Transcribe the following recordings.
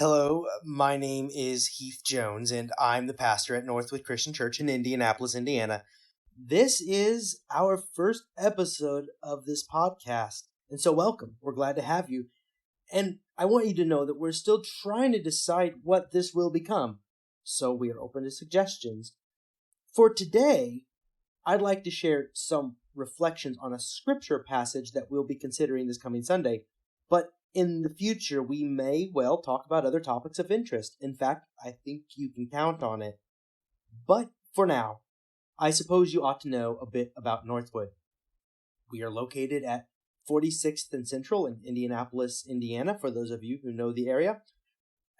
Hello, my name is Heath Jones, and I'm the pastor at Northwood Christian Church in Indianapolis, Indiana. This is our first episode of this podcast, and so welcome. We're glad to have you. And I want you to know that we're still trying to decide what this will become, so we are open to suggestions. For today, I'd like to share some reflections on a scripture passage that we'll be considering this coming Sunday, but in the future, we may well talk about other topics of interest. In fact, I think you can count on it. But for now, I suppose you ought to know a bit about Northwood. We are located at 46th and Central in Indianapolis, Indiana, for those of you who know the area.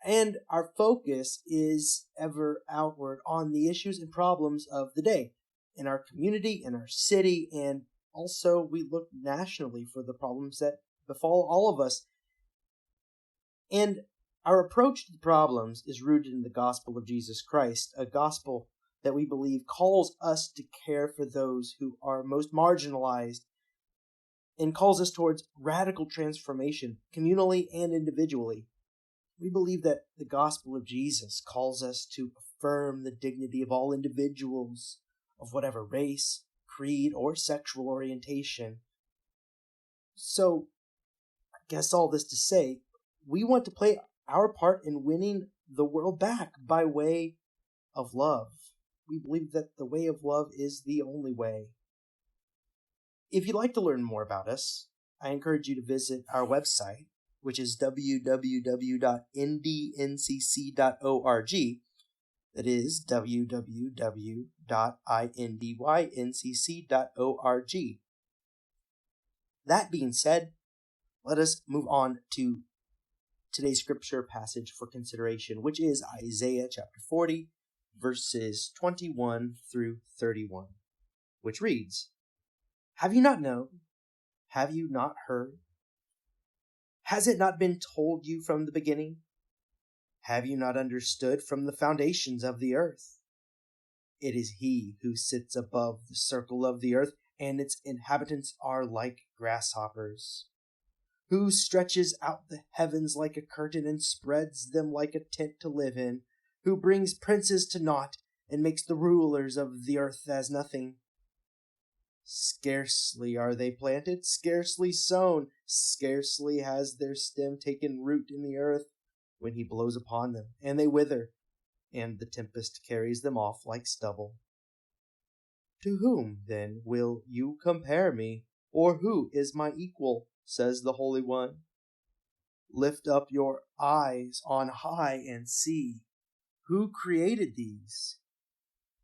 And our focus is ever outward on the issues and problems of the day in our community, in our city, and also we look nationally for the problems that befall all of us. And our approach to the problems is rooted in the gospel of Jesus Christ, a gospel that we believe calls us to care for those who are most marginalized and calls us towards radical transformation, communally and individually. We believe that the gospel of Jesus calls us to affirm the dignity of all individuals of whatever race, creed, or sexual orientation. So, I guess all this to say, we want to play our part in winning the world back by way of love. We believe that the way of love is the only way. If you'd like to learn more about us, I encourage you to visit our website, which is www.indncc.org. That is www.indncc.org. That being said, let us move on to today's scripture passage for consideration, which is Isaiah chapter 40, verses 21 through 31, which reads, "Have you not known? Have you not heard? Has it not been told you from the beginning? Have you not understood from the foundations of the earth? It is He who sits above the circle of the earth, and its inhabitants are like grasshoppers. Who stretches out the heavens like a curtain and spreads them like a tent to live in, who brings princes to naught and makes the rulers of the earth as nothing. Scarcely are they planted, scarcely sown, scarcely has their stem taken root in the earth, when He blows upon them, and they wither, and the tempest carries them off like stubble. To whom, then, will you compare me, or who is my equal? Says the Holy One. Lift up your eyes on high and see. Who created these?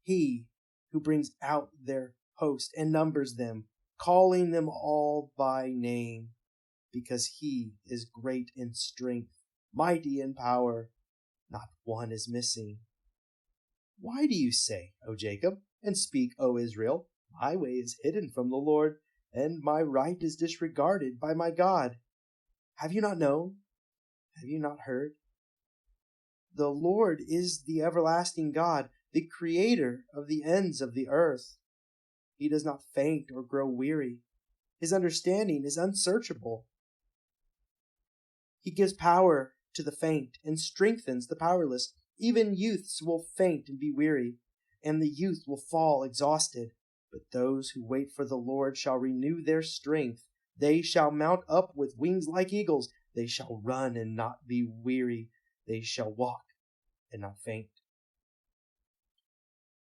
He who brings out their host and numbers them, calling them all by name, because He is great in strength, mighty in power. Not one is missing. Why do you say, O Jacob, and speak, O Israel, my way is hidden from the Lord, and my right is disregarded by my God? Have you not known? Have you not heard? The Lord is the everlasting God, the creator of the ends of the earth. He does not faint or grow weary. His understanding is unsearchable. He gives power to the faint and strengthens the powerless. Even youths will faint and be weary, and the youth will fall exhausted. But those who wait for the Lord shall renew their strength. They shall mount up with wings like eagles. They shall run and not be weary. They shall walk and not faint."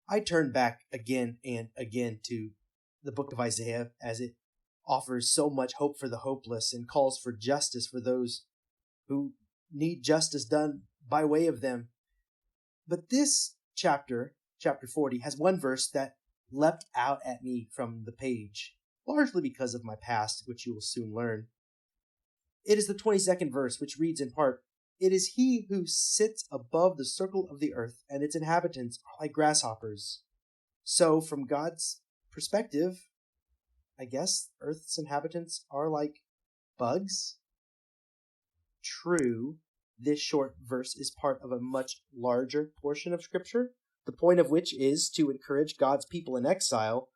I turn back again and again to the book of Isaiah, as it offers so much hope for the hopeless and calls for justice for those who need justice done by way of them. But this chapter 40, has one verse that leapt out at me from the page, largely because of my past, which you will soon learn. It is the 22nd verse, which reads in part, "It is He who sits above the circle of the earth, and its inhabitants are like grasshoppers." So, from God's perspective, I guess Earth's inhabitants are like bugs? True, this short verse is part of a much larger portion of Scripture, the point of which is to encourage God's people in exile.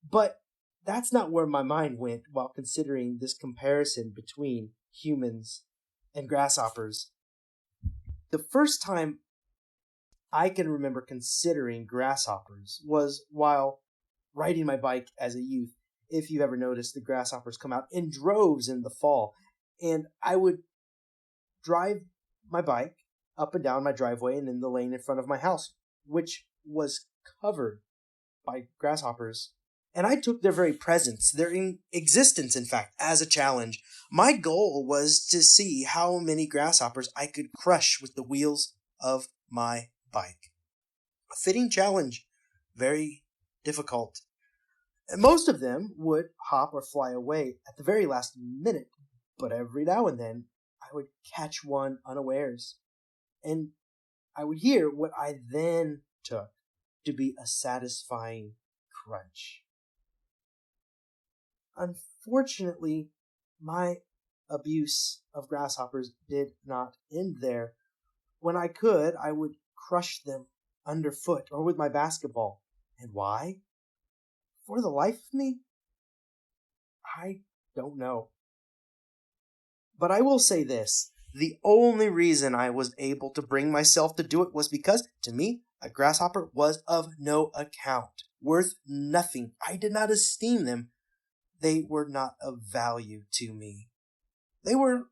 But that's not where my mind went while considering this comparison between humans and grasshoppers. The first time I can remember considering grasshoppers was while riding my bike as a youth. If you ever noticed, the grasshoppers come out in droves in the fall, and I would drive my bike up and down my driveway and in the lane in front of my house, which was covered by grasshoppers. And I took their very presence, their existence, in fact, as a challenge. My goal was to see how many grasshoppers I could crush with the wheels of my bike. A fitting challenge, very difficult. And most of them would hop or fly away at the very last minute, but every now and then I would catch one unawares, and I would hear what I then took to be a satisfying crunch. Unfortunately, my abuse of grasshoppers did not end there. When I could, I would crush them underfoot or with my basketball. And why? For the life of me, I don't know. But I will say this. The only reason I was able to bring myself to do it was because, to me, a grasshopper was of no account, worth nothing. I did not esteem them. They were not of value to me. They were,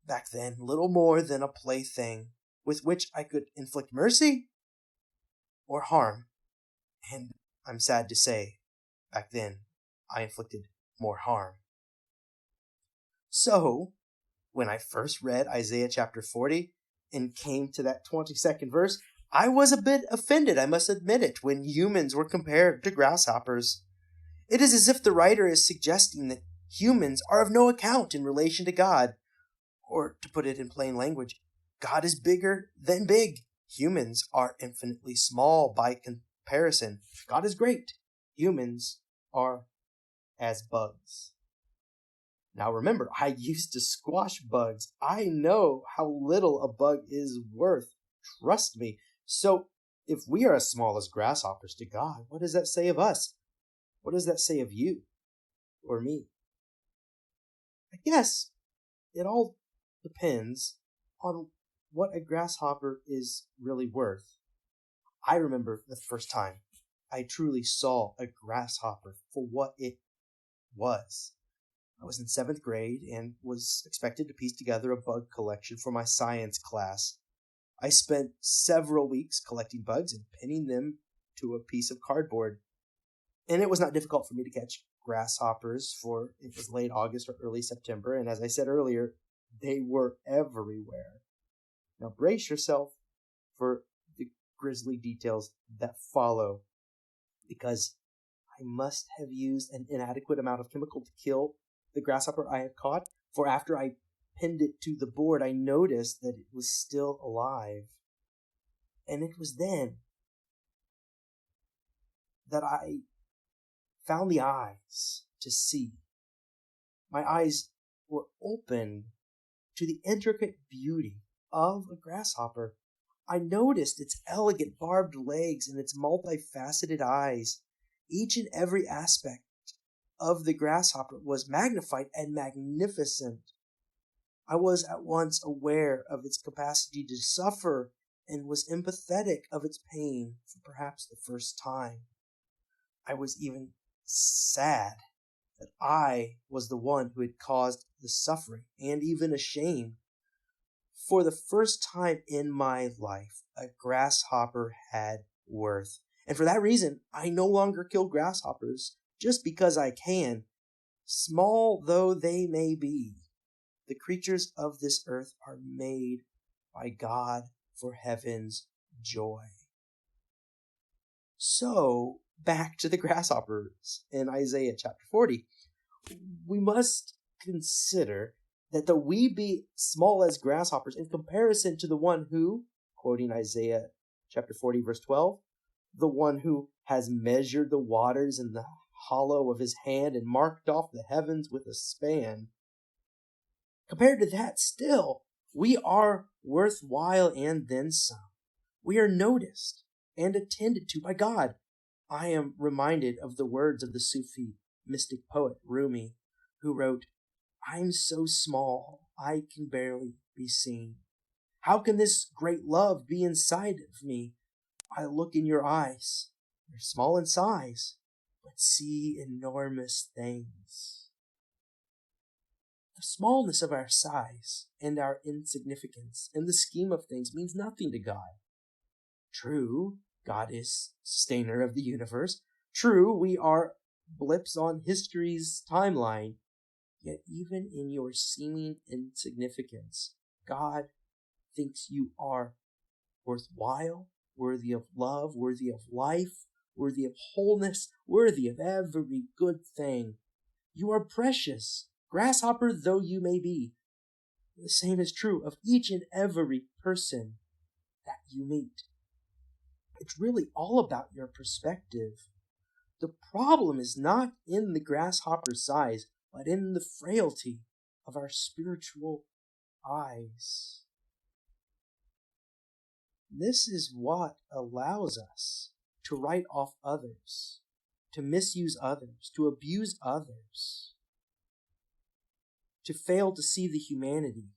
back then, little more than a plaything with which I could inflict mercy or harm. And I'm sad to say, back then, I inflicted more harm. So, when I first read Isaiah chapter 40 and came to that 22nd verse, I was a bit offended, I must admit it, when humans were compared to grasshoppers. It is as if the writer is suggesting that humans are of no account in relation to God. Or, to put it in plain language, God is bigger than big. Humans are infinitely small by comparison. God is great. Humans are as bugs. Now remember, I used to squash bugs. I know how little a bug is worth. Trust me. So, if we are as small as grasshoppers to God, what does that say of us? What does that say of you or me? I guess it all depends on what a grasshopper is really worth. I remember the first time I truly saw a grasshopper for what it was. I was in 7th grade and was expected to piece together a bug collection for my science class. I spent several weeks collecting bugs and pinning them to a piece of cardboard. And it was not difficult for me to catch grasshoppers, for it was late August or early September, and as I said earlier, they were everywhere. Now brace yourself for the grisly details that follow, because I must have used an inadequate amount of chemical to kill the grasshopper I had caught, for after I pinned it to the board, I noticed that it was still alive. And it was then that I found the eyes to see. My eyes were opened to the intricate beauty of a grasshopper. I noticed its elegant barbed legs and its multifaceted eyes. Each and every aspect of the grasshopper was magnified and magnificent. I was at once aware of its capacity to suffer and was empathetic of its pain for perhaps the first time. I was even sad that I was the one who had caused the suffering, and even ashamed. For the first time in my life, a grasshopper had worth. And for that reason, I no longer kill grasshoppers just because I can, small though they may be. The creatures of this earth are made by God for heaven's joy. So, back to the grasshoppers in Isaiah chapter 40. We must consider that though we be small as grasshoppers in comparison to the one who, quoting Isaiah chapter 40 verse 12, the one who has measured the waters in the hollow of his hand and marked off the heavens with a span, compared to that, still, we are worthwhile and then some. We are noticed and attended to by God. I am reminded of the words of the Sufi mystic poet Rumi, who wrote, "I'm so small, I can barely be seen. How can this great love be inside of me? I look in your eyes. They're small in size, but see enormous things. The smallness of our size and our insignificance in the scheme of things means nothing to God. True, God is sustainer of the universe. True, we are blips on history's timeline. Yet even in your seeming insignificance, God thinks you are worthwhile, worthy of love, worthy of life, worthy of wholeness, worthy of every good thing. You are precious, grasshopper though you may be. The same is true of each and every person that you meet. It's really all about your perspective. The problem is not in the grasshopper size, but in the frailty of our spiritual eyes. This is what allows us to write off others, to misuse others, to abuse others, to fail to see the humanity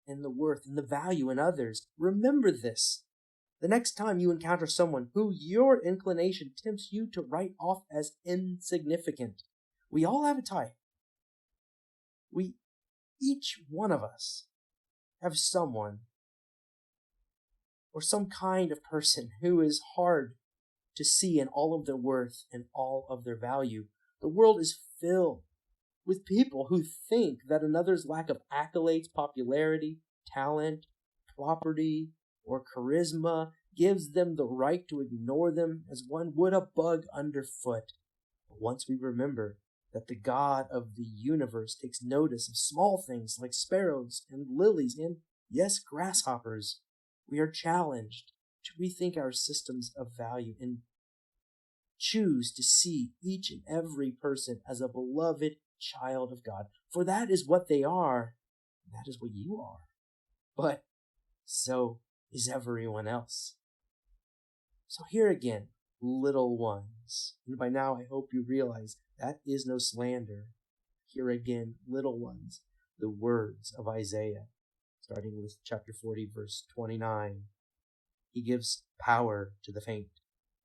and the worth and the value in others. Remember this. The next time you encounter someone who your inclination tempts you to write off as insignificant, we all have a type. Each one of us have someone or some kind of person who is hard to see in all of their worth and all of their value. The world is filled with people who think that another's lack of accolades, popularity, talent, property, or charisma gives them the right to ignore them as one would a bug underfoot. But once we remember that the God of the universe takes notice of small things like sparrows and lilies and, yes, grasshoppers, we are challenged to rethink our systems of value and choose to see each and every person as a beloved child of God. For that is what they are. That is what you are. But so is everyone else. So here again, little ones. And by now I hope you realize that is no slander. Here again, little ones, the words of Isaiah, starting with chapter 40, verse 29. He gives power to the faint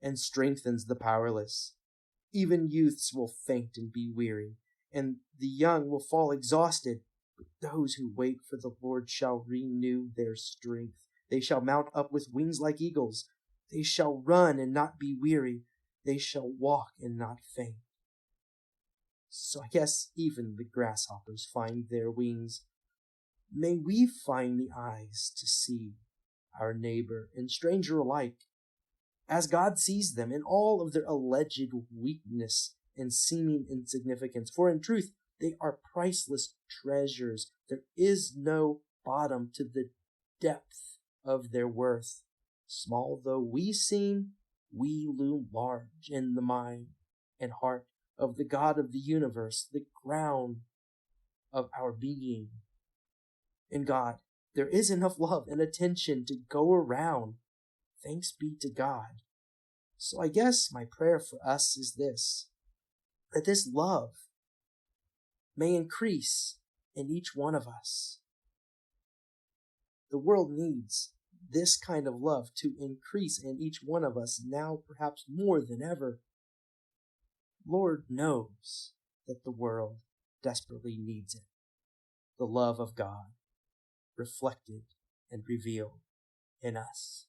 and strengthens the powerless. Even youths will faint and be weary, and the young will fall exhausted. But those who wait for the Lord shall renew their strength. They shall mount up with wings like eagles. They shall run and not be weary. They shall walk and not faint. So I guess even the grasshoppers find their wings. May we find the eyes to see our neighbor and stranger alike, as God sees them in all of their alleged weakness and seeming insignificance. For in truth, they are priceless treasures. There is no bottom to the depth of their worth. Small though we seem, we loom large in the mind and heart of the God of the universe, the ground of our being. In God, there is enough love and attention to go around. Thanks be to God. So I guess my prayer for us is this, that this love may increase in each one of us. The world needs this kind of love to increase in each one of us now, perhaps more than ever. Lord knows that the world desperately needs it. The love of God reflected and revealed in us.